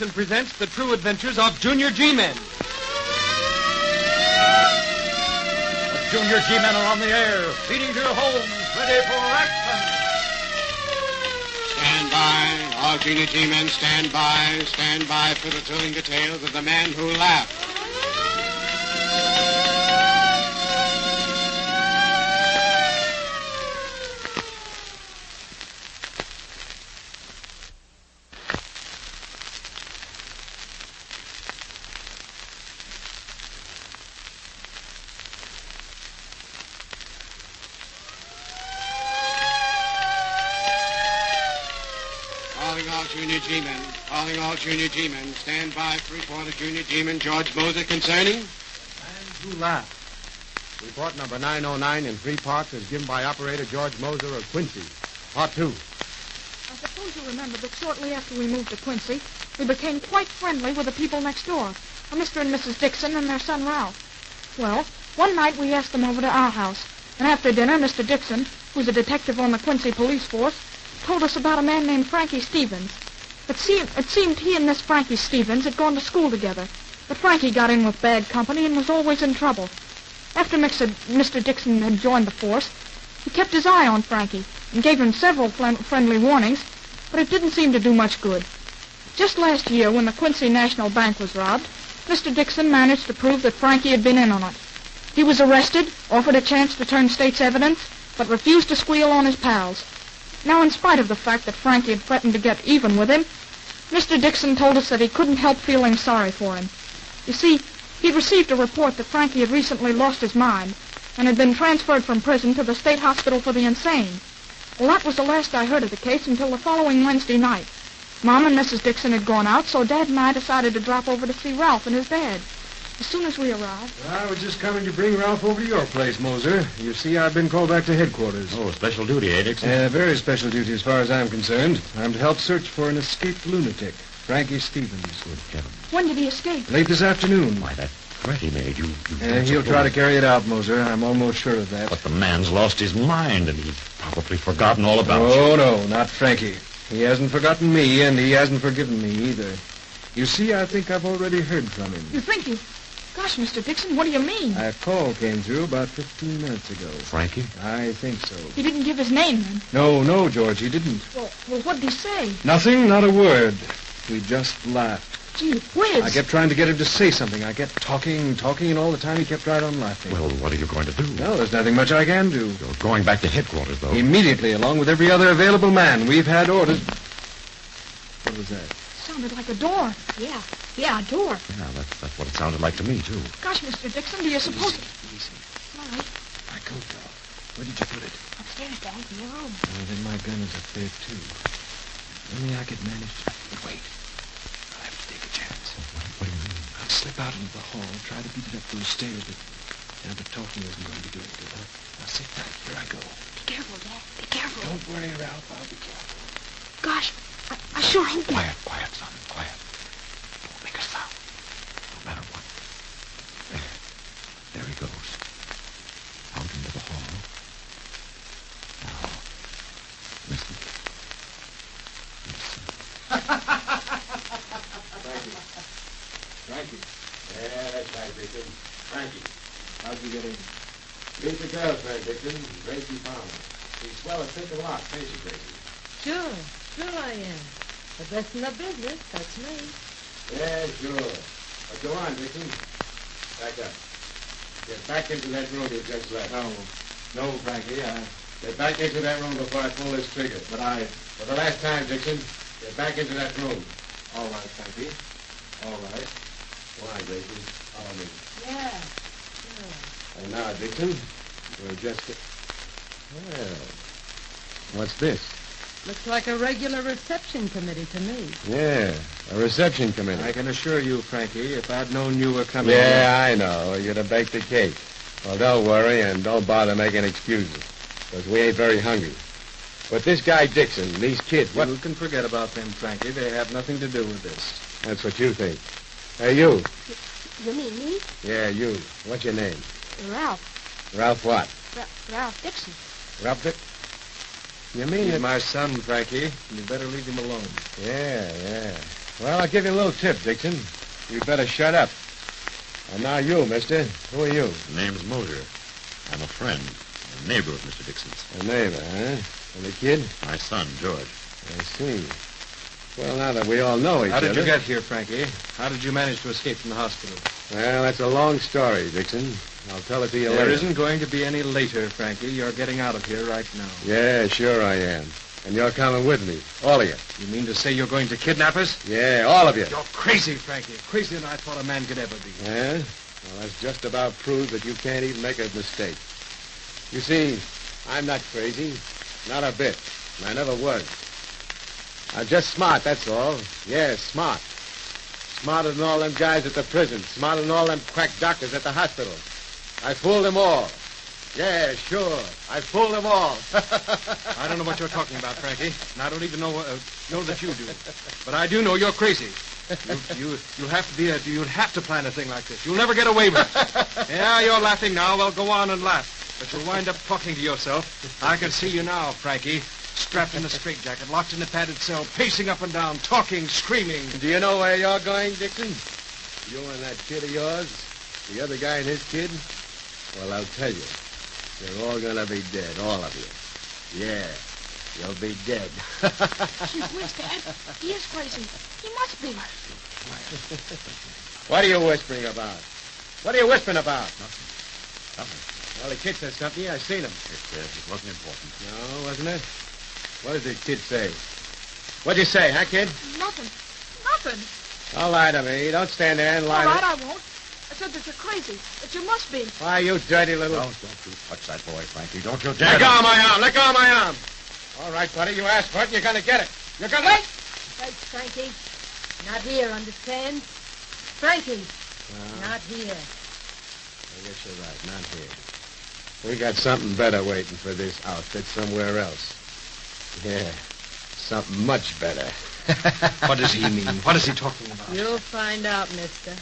and presents the true adventures of Junior G-Men. The Junior G-Men are on the air, speeding to your homes, ready for action. Stand by, all Junior G-Men, stand by for the thrilling details of the man who laughed. Calling all Junior G-Men. Stand by for report of Junior G-Man George Moser concerning... And who laughed? Report number 909 in 3 parts is given by Operator George Moser of Quincy. Part 2. I suppose you remember that shortly after we moved to Quincy, we became quite friendly with the people next door, Mr. and Mrs. Dixon and their son Ralph. Well, one night we asked them over to our house, and after dinner, Mr. Dixon, who's a detective on the Quincy police force, told us about a man named Frankie Stevens. It seemed he and this Frankie Stevens had gone to school together, but Frankie got in with bad company and was always in trouble. After Mr. Dixon had joined the force, he kept his eye on Frankie and gave him several friendly warnings, but it didn't seem to do much good. Just last year, when the Quincy National Bank was robbed, Mr. Dixon managed to prove that Frankie had been in on it. He was arrested, offered a chance to turn state's evidence, but refused to squeal on his pals. Now, in spite of the fact that Frankie had threatened to get even with him, Mr. Dixon told us that he couldn't help feeling sorry for him. You see, he'd received a report that Frankie had recently lost his mind and had been transferred from prison to the State Hospital for the Insane. Well, that was the last I heard of the case until the following Wednesday night. Mom and Mrs. Dixon had gone out, so Dad and I decided to drop over to see Ralph and his dad. As soon as we arrived... I was just coming to bring Ralph over to your place, Moser. You see, I've been called back to headquarters. Oh, special duty, eh, Dixon? Very special duty as far as I'm concerned. I'm to help search for an escaped lunatic, Frankie Stevens. Good heavens. When did he escape? Late this afternoon. Why, that threat he made, you he'll try to carry it out, Moser. I'm almost sure of that. But the man's lost his mind, and he's probably forgotten all about you. Oh, no, not Frankie. He hasn't forgotten me, and he hasn't forgiven me either. You see, I think I've already heard from him. You think you... Gosh, Mr. Dixon, what do you mean? A call came through about 15 minutes ago. Frankie? I think so. He didn't give his name, then? No, George, he didn't. Well, what did he say? Nothing, not a word. We just laughed. Gee whiz. I kept trying to get him to say something. I kept talking, and all the time he kept right on laughing. Well, what are you going to do? No, there's nothing much I can do. You're going back to headquarters, though. Immediately, along with every other available man. We've had orders... What was that? Sounded like a door. Yeah, a door. Yeah, that's what it sounded like to me, too. Gosh, Mr. Dixon, do you suppose... Easy. All right. My coat, though. Where did you put it? Upstairs, Dad, in your room. Oh, then my gun is up there, too. Only I could manage. But wait. I'll have to take a chance. What do you mean? I'll slip out into the hall, try to beat it up those stairs, but now the talking isn't going to be doing good. Now sit tight. Here I go. Be careful, Dad. Be careful. Don't worry, Ralph. I'll be careful. Gosh, I sure hope... Quiet, son. Quiet. Don't make a sound. No matter what. There he goes. Out into the hall. Now, listen. Frankie. Yeah, that's right, Dixon. Frankie. How'd you get in? Meet the girl, Frank Dixon. Gracie Palmer. She's swell as thick a lot, ain't she, Gracie? Sure I am. The best in the business, that's me. Yeah, sure. But go on, Dixon. Back up. Get back into that room you just left. No, Frankie. Get back into that room before I pull this trigger. For the last time, Dixon, get back into that room. All right, Frankie. All right. Go on, Gracie. Follow me. Yeah, sure. And now, Dixon, we'll just get... Well, what's this? Looks like a regular reception committee to me. Yeah, a reception committee. I can assure you, Frankie, if I'd known you were coming... Yeah, I know. You'd have baked the cake. Well, don't worry and don't bother making excuses, because we ain't very hungry. But this guy Dixon, these kids, what... You can forget about them, Frankie. They have nothing to do with this. That's what you think. Hey, you. You mean me? Yeah, you. What's your name? Ralph. Ralph what? Ralph Dixon. Ralph Dixon? You mean He's it? my son, Frankie. You better leave him alone. Yeah. Well, I'll give you a little tip, Dixon. You better shut up. And now you, mister. Who are you? The name's Moser. I'm a friend, a neighbor of Mr. Dixon's. A neighbor, huh? And the kid? My son, George. I see. Well, now that we all know each How other... did you get here, Frankie? How did you manage to escape from the hospital? Well, that's a long story, Dixon. I'll tell it to you later. There isn't going to be any later, Frankie. You're getting out of here right now. Yeah, sure I am. And you're coming with me. All of you. You mean to say you're going to kidnap us? Yeah, all of you. You're crazy, Frankie. Crazier than I thought a man could ever be. Yeah? Well, that's just about proves that you can't even make a mistake. You see, I'm not crazy. Not a bit. And I never was. I'm just smart, that's all. Yeah, smart. Smarter than all them guys at the prison. Smarter than all them quack doctors at the hospital. I fooled them all. Yeah, sure. I fooled them all. I don't know what you're talking about, Frankie. And I don't even know that you do. But I do know you're crazy. You have to plan a thing like this. You'll never get away with it. Yeah, you're laughing now. Well, go on and laugh. But you'll wind up talking to yourself. I can see you now, Frankie. Strapped in a straitjacket, locked in a padded cell, pacing up and down, talking, screaming. Do you know where you're going, Dixon? You and that kid of yours? The other guy and his kid? Well, I'll tell you. You're all gonna be dead, all of you. Yeah, you'll be dead. Gee whiz, Dad. He is crazy. He must be. What are you whispering about? What are you whispering about? Nothing. Well, the kid said something. I seen him. It wasn't important. No, wasn't it? What did the kid say? What'd you say, huh, kid? Nothing. Nothing. Don't lie to me. Don't stand there and lie All to right, I won't. I said that you're crazy. That you must be. Why, you dirty little... Don't you touch that boy, Frankie. Don't you dare. Let go of my arm. Let go of my arm. All right, buddy. You asked for it, and you're going to get it. You're going to... Wait, Frankie. Not here, understand? Frankie, not here. I guess you're right. Not here. We got something better waiting for this outfit somewhere else. Yeah, something much better. What does he mean? What is he talking about? You'll find out, mister.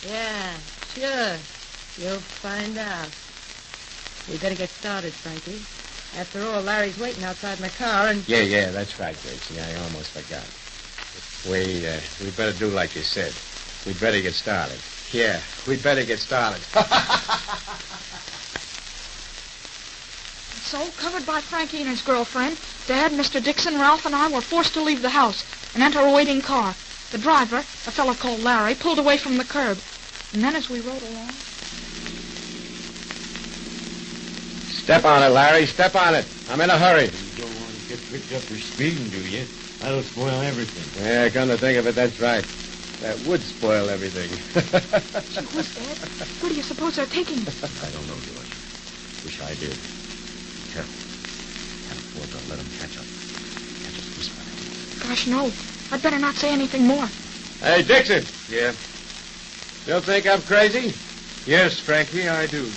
Yeah, sure. You'll find out. We better get started, Frankie. After all, Larry's waiting outside my car and... Yeah, that's right, Gracie. I almost forgot. We better do like you said. We'd better get started. Yeah, we'd better get started. So, covered by Frankie and his girlfriend, Dad, Mr. Dixon, Ralph, and I were forced to leave the house and enter a waiting car. The driver, a fellow called Larry, pulled away from the curb. And then as we rode along... Step on it, Larry. Step on it. I'm in a hurry. You don't want to get picked up for speeding, do you? That'll spoil everything. Yeah, come to think of it, that's right. That would spoil everything. Gee whiz, Dad. Where do you suppose they're taking us? I don't know, George. Wish I did. Be careful. Can't afford to let him catch up. Can't just whisper. Gosh, no. I'd better not say anything more. Hey, Dixon. Yeah. You think I'm crazy? Yes, Frankie, I do.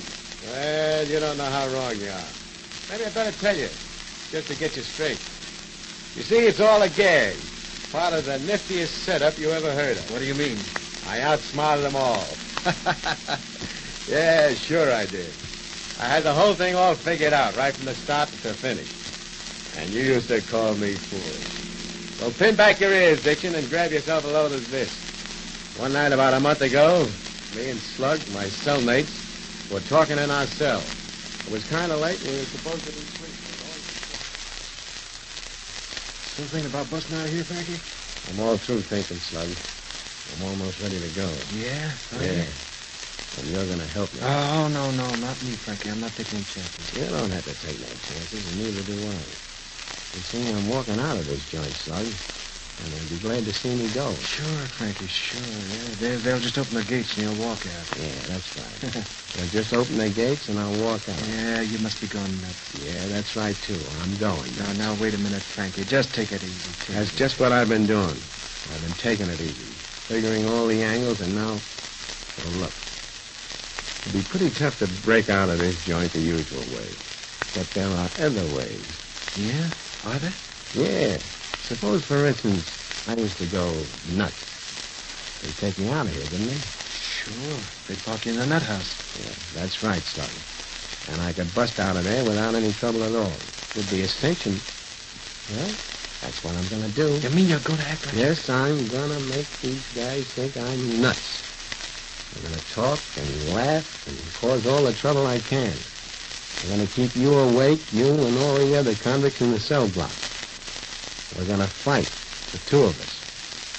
Well, you don't know how wrong you are. Maybe I better tell you, just to get you straight. You see, it's all a gag. Part of the niftiest setup you ever heard of. What do you mean? I outsmarted them all. Yeah, sure I did. I had the whole thing all figured out, right from the start to the finish. And you used to call me foolish. Well, pin back your ears, Dixon, and grab yourself a load of this. One night about a month ago, me and Slug, my cellmates, were talking in our cell. It was kind of late, and we were supposed to be sleeping. Still thinking about busting out of here, Frankie? I'm all through thinking, Slug. I'm almost ready to go. Yeah? Yeah. And you're going to help me. Oh, no, not me, Frankie. I'm not taking any chances. You don't have to take no chances, and neither do I. You see, I'm walking out of this joint, Slug, and they'll be glad to see me go. Sure, Frankie, sure. Yeah, they'll just open the gates and you'll walk out. Yeah, that's right. They'll just open the gates and I'll walk out. Yeah, you must be going nuts. Yeah, that's right, too. I'm going. Now, wait a minute, Frankie. Just take it easy, too. That's just what I've been doing. I've been taking it easy, figuring all the angles, and now... Well, look. It'd be pretty tough to break out of this joint the usual way. But there are other ways. Yeah? Are there? Yeah. Suppose, for instance, I used to go nuts. They'd take me out of here, didn't they? Sure. They'd park you in the nut house. Yeah, that's right, Slug. And I could bust out of there without any trouble at all. With the extension, well, That's what I'm going to do. You mean you're going to act like... Yes, I'm going to make these guys think I'm nuts. I'm going to talk and laugh and cause all the trouble I can. I'm going to keep you awake, you and all the other convicts in the cell block. We're going to fight, the two of us.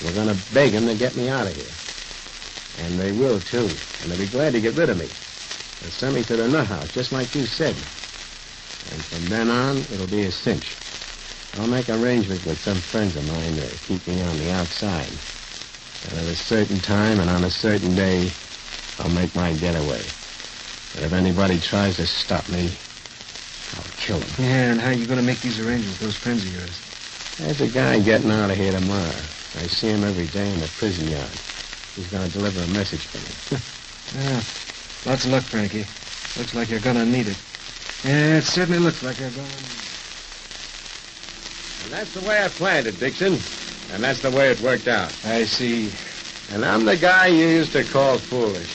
We're going to beg them to get me out of here. And they will, too. And they'll be glad to get rid of me. They'll send me to the nut house, just like you said. And from then on, it'll be a cinch. I'll make arrangements with some friends of mine to keep me on the outside. And at a certain time and on a certain day, I'll make my getaway. And if anybody tries to stop me, I'll kill him. Yeah, and how are you going to make these arrangements with those friends of yours? There's a guy getting out of here tomorrow. I see him every day in the prison yard. He's going to deliver a message for me. Yeah, lots of luck, Frankie. Looks like you're going to need it. Yeah, it certainly looks like you're going to need it. And that's the way I planned it, Dixon. And that's the way it worked out. I see. And I'm the guy you used to call foolish.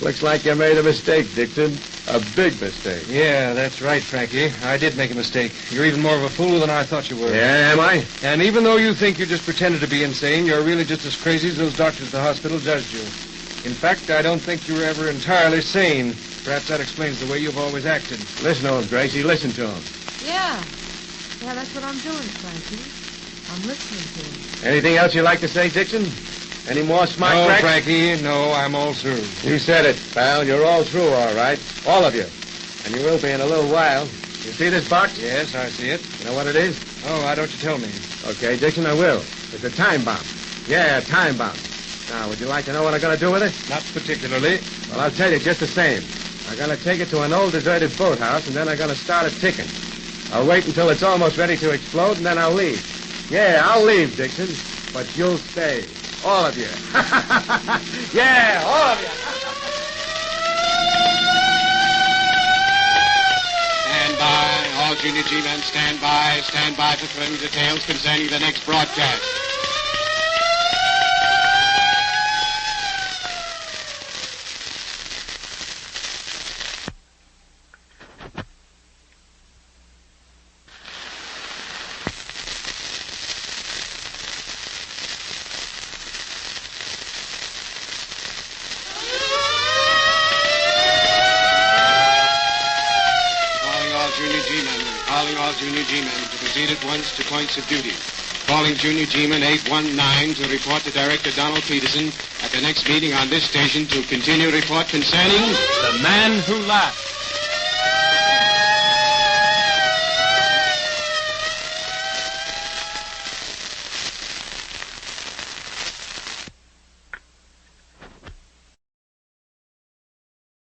Looks like you made a mistake, Dixon. A big mistake. Yeah, that's right, Frankie. I did make a mistake. You're even more of a fool than I thought you were. Yeah, am I? And even though you think you just pretended to be insane, you're really just as crazy as those doctors at the hospital judged you. In fact, I don't think you were ever entirely sane. Perhaps that explains the way you've always acted. Listen to him, Gracie. Listen to him. Yeah. Yeah, that's what I'm doing, Frankie. I'm listening to him. Anything else you'd like to say, Dixon? Any more smart No, cracks? Frankie, no, I'm all through. You said it, pal. You're all through, all right. All of you. And you will be in a little while. You see this box? Yes, I see it. You know what it is? Oh, why don't you tell me? Okay, Dixon, I will. It's a time bomb. Yeah, a time bomb. Now, would you like to know what I'm going to do with it? Not particularly. Well, I'll tell you just the same. I'm going to take it to an old deserted boathouse, and then I'm going to start it ticking. I'll wait until it's almost ready to explode, and then I'll leave. Yeah, I'll leave, Dixon. But you'll stay. All of you. Yeah, all of you. Stand by. All Junior G-men, stand by. Stand by for further details concerning the next broadcast. Junior G-men to proceed at once to points of duty. Calling Junior G-men 819 to report to Director Donald Peterson at the next meeting on this station to continue report concerning... The Man Who Laughed.